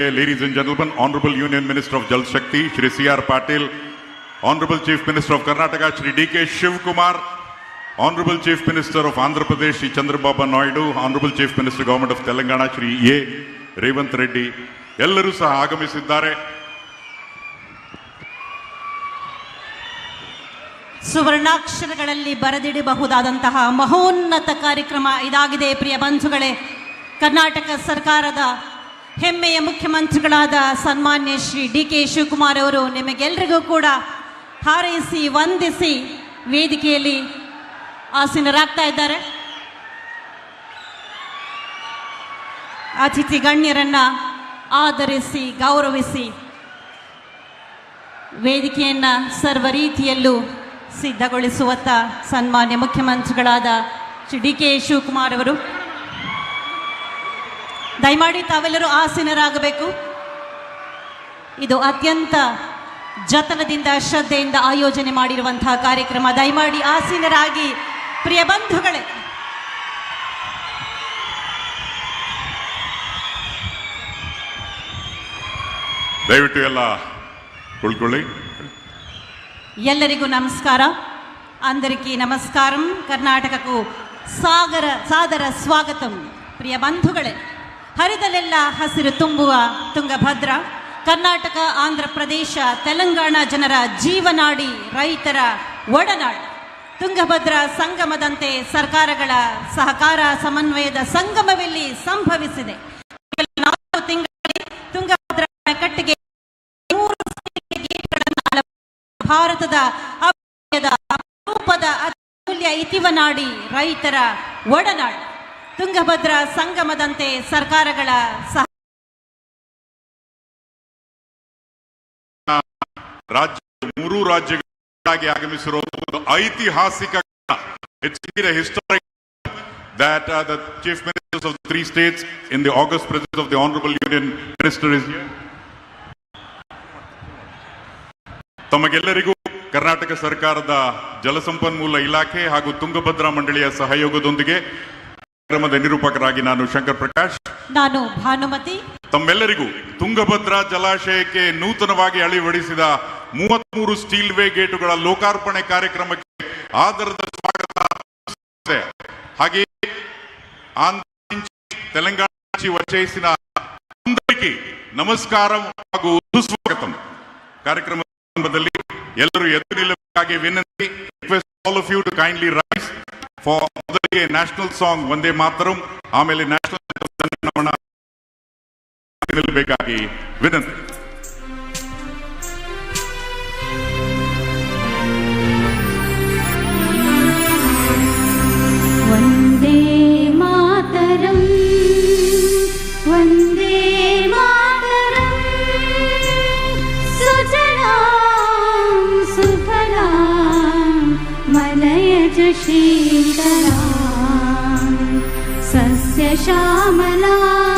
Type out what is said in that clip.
Ladies and gentlemen, Honorable Union Minister of Jal Shakti, Shri C.R. Patil, Honorable Chief Minister of Karnataka, Shri D.K. Shivkumar, Honorable Chief Minister of Andhra Pradesh, Shri Chandrababu Naidu, Honorable Chief Minister Government of Telangana, Shri A. Revanth Reddy, ಎಲ್ಲರೂ ಸಹ ಆಗಮಿಸಿದ್ದಾರೆ. ಸುವರ್ಣಾಕ್ಷರಗಳಲ್ಲಿ ಬರೆದಿಡಬಹುದಾದಂತಹ ಮಹೋನ್ನತ ಕಾರ್ಯಕ್ರಮ ಇದಾಗಿದೆ. ಪ್ರಿಯ ಬಂಧುಗಳೇ, ಕರ್ನಾಟಕ ಸರ್ಕಾರದ ಹೆಮ್ಮೆಯ ಮುಖ್ಯಮಂತ್ರಿಗಳಾದ ಸನ್ಮಾನ್ಯ ಶ್ರೀ ಡಿ.ಕೆ. ಶಿವಕುಮಾರ್ ಅವರು ನಿಮಗೆಲ್ಲರಿಗೂ ಕೂಡ ಹಾರೈಸಿ ವಂದಿಸಿ ವೇದಿಕೆಯಲ್ಲಿ ಆಸೀನರಾಗ್ತಾ ಇದ್ದಾರೆ. ಅತಿಥಿ ಗಣ್ಯರನ್ನ ಆದರಿಸಿ ಗೌರವಿಸಿ ವೇದಿಕೆಯನ್ನ ಸರ್ವ ರೀತಿಯಲ್ಲೂ ಸಿದ್ಧಗೊಳಿಸುವತ್ತ ಸನ್ಮಾನ್ಯ ಮುಖ್ಯಮಂತ್ರಿಗಳಾದ ಶ್ರೀ ಡಿ.ಕೆ. ಶಿವಕುಮಾರ್ ಅವರು ದಯಮಾಡಿ ತಾವೆಲ್ಲರೂ ಆಸೀನರಾಗಬೇಕು. ಇದು ಅತ್ಯಂತ ಜತನದಿಂದ ಶ್ರದ್ಧೆಯಿಂದ ಆಯೋಜನೆ ಮಾಡಿರುವಂತಹ ಕಾರ್ಯಕ್ರಮ. ದಯಮಾಡಿ ಆಸೀನರಾಗಿ ಪ್ರಿಯ ಬಂಧುಗಳೇ. ದಯವಿಟ್ಟು ಎಲ್ಲ ಕುಳ್ಕೊಳ್ಳಿ. ಎಲ್ಲರಿಗೂ ನಮಸ್ಕಾರ. అందరికీ నమస్కారం. కర్ణాటకకు సాదర స్వాగతం. ಪ್ರಿಯ ಬಂಧುಗಳೇ, ಹರಿದಲೆಲ್ಲ ಹಸಿರು ತುಂಬುವ ತುಂಗಭದ್ರಾ, ಕರ್ನಾಟಕ, ಆಂಧ್ರ ಪ್ರದೇಶ, ತೆಲಂಗಾಣ ಜನರ ಜೀವನಾಡಿ, ರೈತರ ಒಡನಾಡಿ, ತುಂಗಭದ್ರಾ ಸಂಗಮದಂತೆ ಸರ್ಕಾರಗಳ ಸಹಕಾರ ಸಮನ್ವಯದ ಸಂಗಮವಿಲ್ಲಿ ಸಂಭವಿಸಿದೆ. 4 ತಿಂಗಳಲ್ಲಿ ತುಂಗಭದ್ರಾ ಅಣೆಕಟ್ಟಿಗೆ 100 ಗೇಟ್ಗಳನ್ನು ಭಾರತದ ಅಪರೂಪದ ಅತ್ಯಮೂಲ್ಯ ಇತಿವನಾಡಿ, ರೈತರ ಒಡನಾಡಿ, ತುಂಗಭದ್ರಾ ಸಂಗಮದಂತೆ ಸರ್ಕಾರಗಳ ಮೂರು ರಾಜ್ಯಗಳಾಗಿ ಆಗಮಿಸಿರುವುದು ಐತಿಹಾಸಿಕ. Historic that the chief ministers of the 3 states in the august presence of the honorable union minister is here. ತಮಗೆಲ್ಲರಿಗೂ ಕರ್ನಾಟಕ ಸರ್ಕಾರದ ಜಲಸಂಪನ್ಮೂಲ ಇಲಾಖೆ ಹಾಗೂ ತುಂಗಭದ್ರಾ ಮಂಡಳಿಯ ಸಹಯೋಗದೊಂದಿಗೆ ಕಾರ್ಯಕ್ರಮದ ನಿರೂಪಕರಾಗಿ ನಾನು ಶಂಕರ್ ಪ್ರಕಾಶ್, ನಾನು ಭಾನುಮತಿ, ತಮ್ಮೆಲ್ಲರಿಗೂ ತುಂಗಭದ್ರಾ ಜಲಾಶಯಕ್ಕೆ ನೂತನವಾಗಿ ಅಳವಡಿಸಿದ 33 ಸ್ಟೀಲ್ ವೇ ಗೇಟುಗಳ ಲೋಕಾರ್ಪಣೆ ಕಾರ್ಯಕ್ರಮಕ್ಕೆ ಆದರದ ಸ್ವಾಗತ. ಹಾಗೆ తెలంగాణ వచ్చేసిన అందరికీ ನಮಸ್ಕಾರಂ ಹಾಗೂ ಸುಸ್ವಾಗತಂ. ಕಾರ್ಯಕ್ರಮದಲ್ಲಿ ಎಲ್ಲರೂ ಎದ್ದು ನಿಲ್ಲಬೇಕಾಗಿ ವಿನಂತಿ. Request all of you to kindly rise for ಮೊದಲಿಗೆ ನ್ಯಾಷನಲ್ ಸಾಂಗ್ ವಂದೇ ಮಾತರಂ, ಆಮೇಲೆ ನ್ಯಾಷನಲ್ ನಿಲ್ಲಬೇಕಾಗಿ ವಿನಂತಿ. ವಂದೇ ಮಾತರಂ, ವಂದೇ ಮಾತರಂ, ಸುಜಲಾಂ ಸುಫಲಾಂ ಮಲಯಜ ಶೀತಲಾಂ ಸಸ್ಯ ಶ್ಯಾಮಲಾಂ